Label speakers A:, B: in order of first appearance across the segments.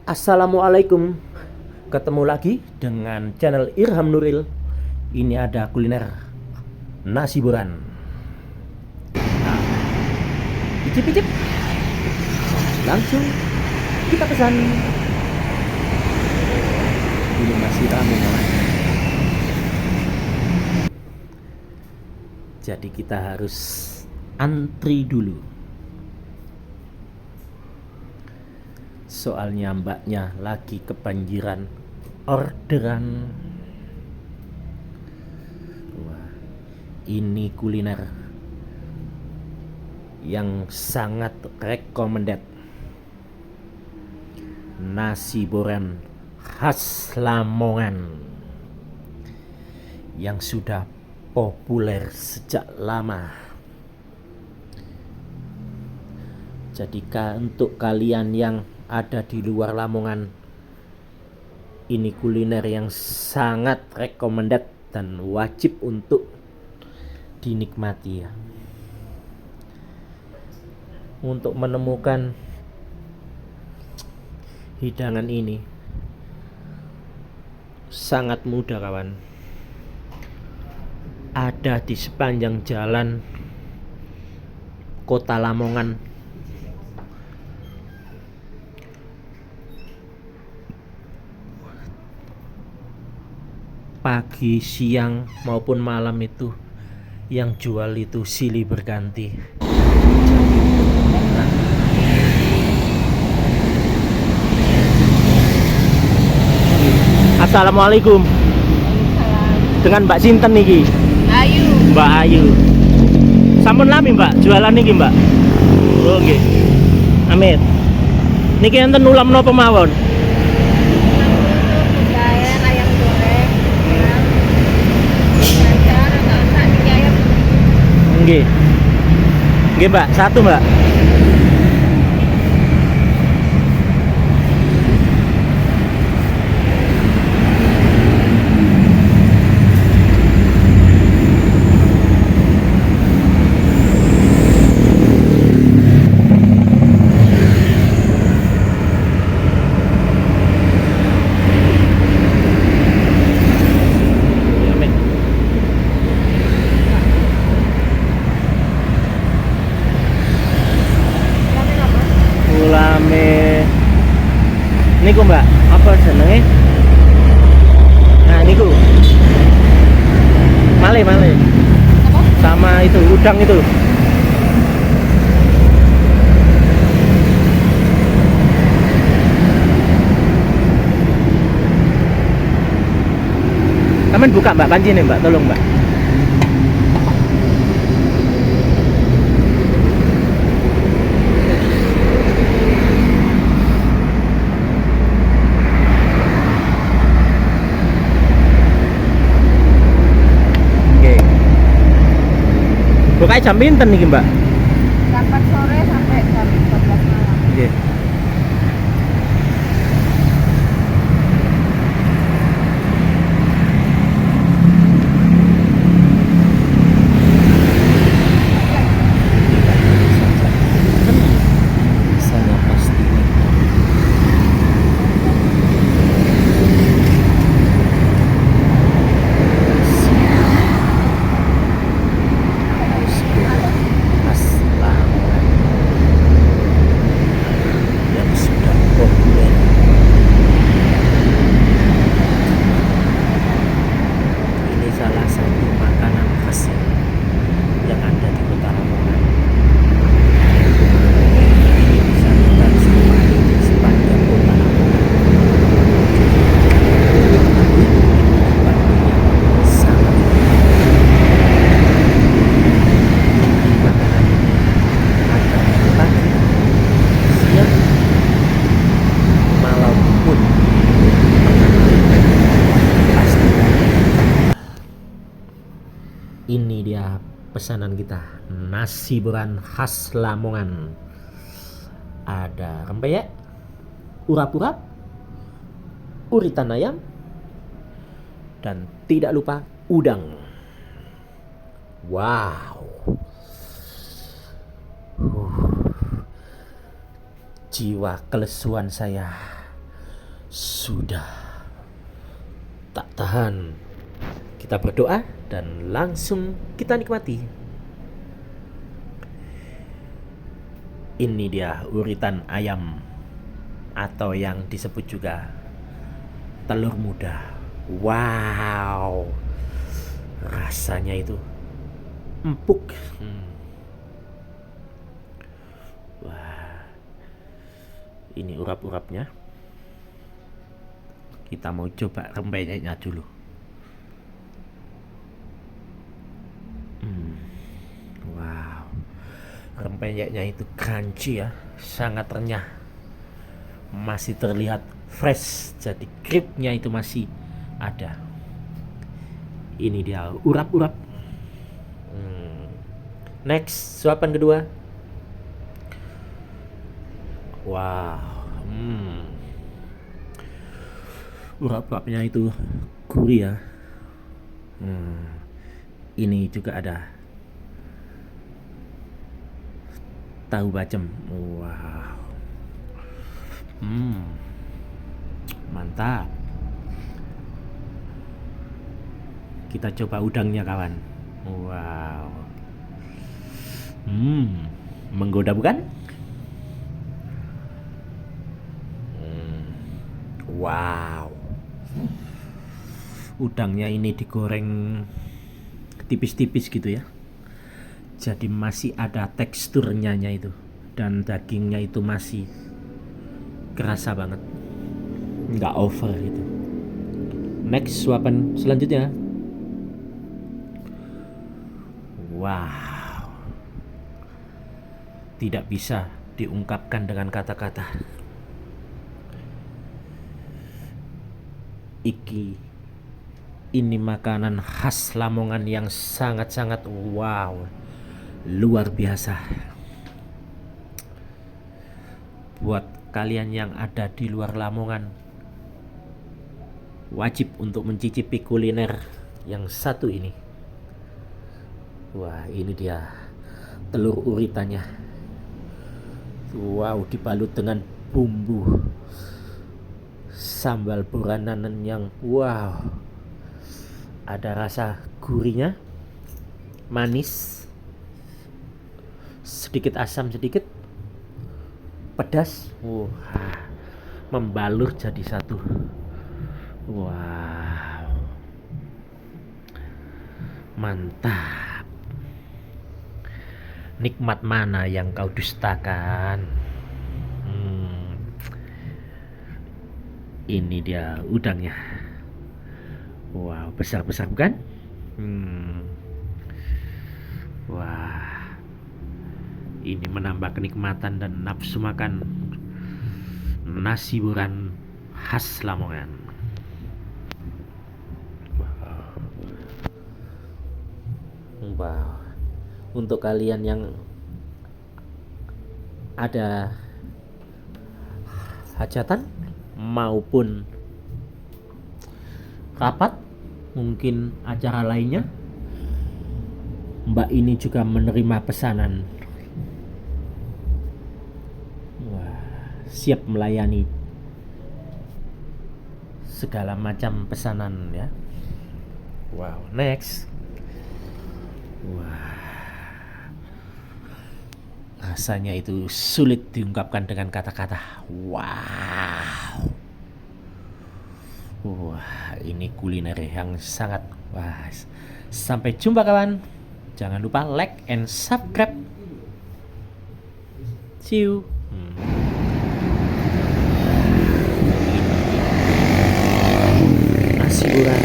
A: Assalamualaikum. Ketemu lagi dengan channel Irham Nuril. Ini ada kuliner nasi boran. Nah, icip-icip. Langsung kita pesan. Ini masih ramai kawan. Jadi kita harus antri dulu. Soalnya mbaknya lagi kebanjiran orderan. Wah, ini kuliner yang sangat recommended. Nasi boran khas Lamongan yang sudah populer sejak lama. Jadi untuk kalian yang ada di luar Lamongan, ini kuliner yang sangat recommended dan wajib untuk dinikmati ya. Untuk menemukan hidangan ini sangat mudah kawan. Ada di sepanjang jalan kota Lamongan. Pagi, siang maupun malam itu yang jual itu silih berganti. Assalamualaikum. Dengan Mbak Sinten niki?
B: Ayu.
A: Mbak Ayu. Sampun lami Mbak jualan niki Mbak? Oh nggih. Amit. Niki enten ulam napa mawon?
B: Jajan ayam goreng. Jajan atau sate ayam.
A: Nggih. Nggih Mbak, satu Mbak. Niku Mbak, apa jenenge? Nah niku male
B: Apa?
A: sama itu udang itu. Kamen buka Mbak panci nih Mbak, tolong Mbak. Buka jam pinten nih Mbak?
B: Jam 4 sore sampai jam 12 malam.
A: Nggih. Sana pasti. Ini dia pesanan kita, nasi boran khas Lamongan. Ada rempeyek, urap-urap, uritan ayam, dan tidak lupa udang. Wow. Jiwa kelesuan saya Sudah tak tahan, kita berdoa dan langsung kita nikmati. Ini dia uritan ayam atau yang disebut juga telur muda. Wow, rasanya itu empuk. Wah, ini urap-urapnya. Kita mau coba rempeyeknya dulu. Wow, rempeyeknya itu crunchy ya, sangat renyah, masih terlihat fresh, jadi gripnya itu masih ada. Ini dia urap-urap. Next, suapan kedua. Wow, urap-urapnya itu gurih ya. Ini juga ada tahu bacem. Wow, mantap. Kita coba udangnya kawan. Wow, menggoda bukan? Wow, udangnya ini digoreng tipis-tipis gitu ya, jadi masih ada teksturnya itu, dan dagingnya itu masih kerasa banget, nggak over gitu. Next, suapan selanjutnya. Wow, tidak bisa diungkapkan dengan kata-kata. Ini makanan khas Lamongan yang sangat-sangat wow, luar biasa. Buat kalian yang ada di luar Lamongan, wajib untuk mencicipi kuliner yang satu ini. Wah, ini dia telur uritannya. Wow, dibalut dengan bumbu sambal Borananan yang wow, ada rasa gurihnya, manis, sedikit asam, sedikit pedas. Wah, membalur jadi satu. Wow, mantap. Nikmat mana yang kau dustakan? Ini dia udangnya. Wow, besar-besar bukan? Wah, ini menambah kenikmatan dan nafsu makan nasi boran khas Lamongan. Wow, untuk kalian yang ada hajatan maupun rapat, mungkin acara lainnya, Mbak ini juga menerima pesanan. Wah, siap melayani segala macam pesanan ya. Wow, next. Wah, rasanya itu sulit diungkapkan dengan kata-kata. Wow. Wah, ini kuliner yang sangat wah. Sampai jumpa kawan. Jangan lupa like and subscribe. See you. Nasi boran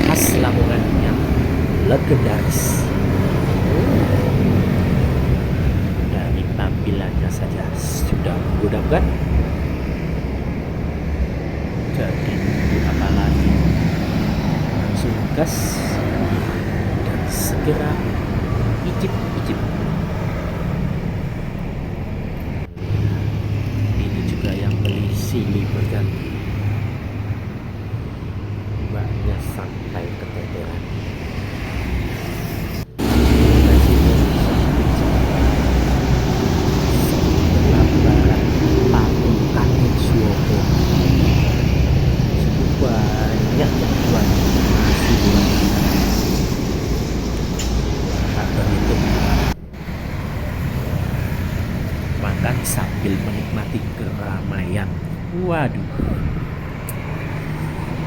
A: khas Lamongan yang legendaris. Dari tampilannya saja sudah menggoda. Jadi apa lagi, langsung gas dan segera icip. Ini juga yang beli silih berganti, mbaknya sampai keteteran. Waduh,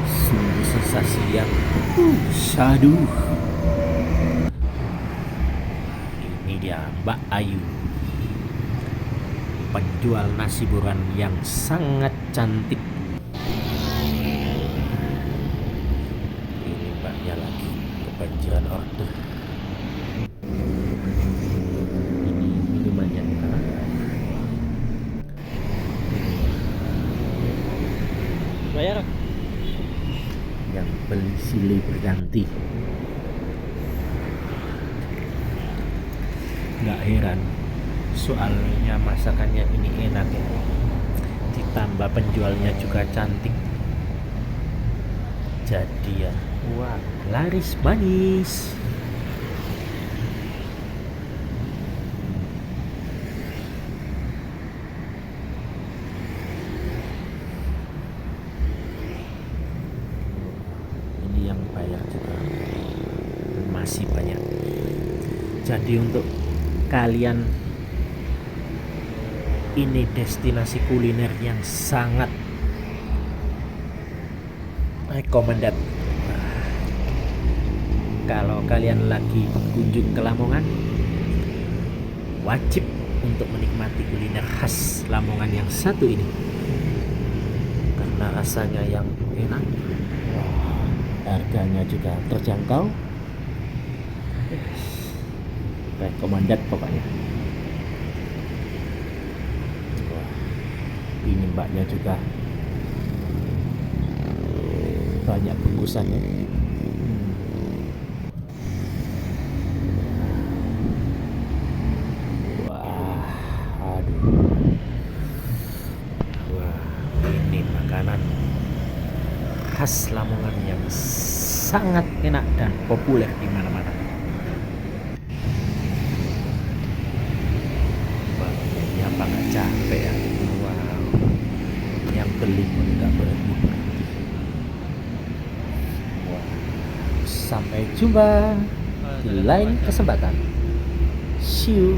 A: sungguh sensasi yang syahdu. Ini dia Mbak Ayu, penjual nasi boran yang sangat cantik. Ini mbaknya lagi kebanjiran order. Ini minumannya. Bayar. Yang beli silih berganti. Nggak heran, soalnya masakannya ini enak ya. Ditambah penjualnya juga cantik. Jadi ya, wah, laris manis. Ini yang bayar juga masih banyak. Jadi untuk kalian, ini destinasi kuliner yang sangat recommended. Kalau kalian lagi kunjung ke Lamongan, wajib untuk menikmati kuliner khas Lamongan yang satu ini, karena rasanya yang enak. Wah, harganya juga terjangkau. Recommended pokoknya. Wah, ini mbaknya juga banyak bungkusannya. Wah, aduh. Wah, ini makanan khas Lamongan yang sangat enak dan populer di mana-mana. Apa nggak capek ya? Wow, yang beli pun nggak berhenti. Wow. Sampai jumpa di lain kesempatan. See you.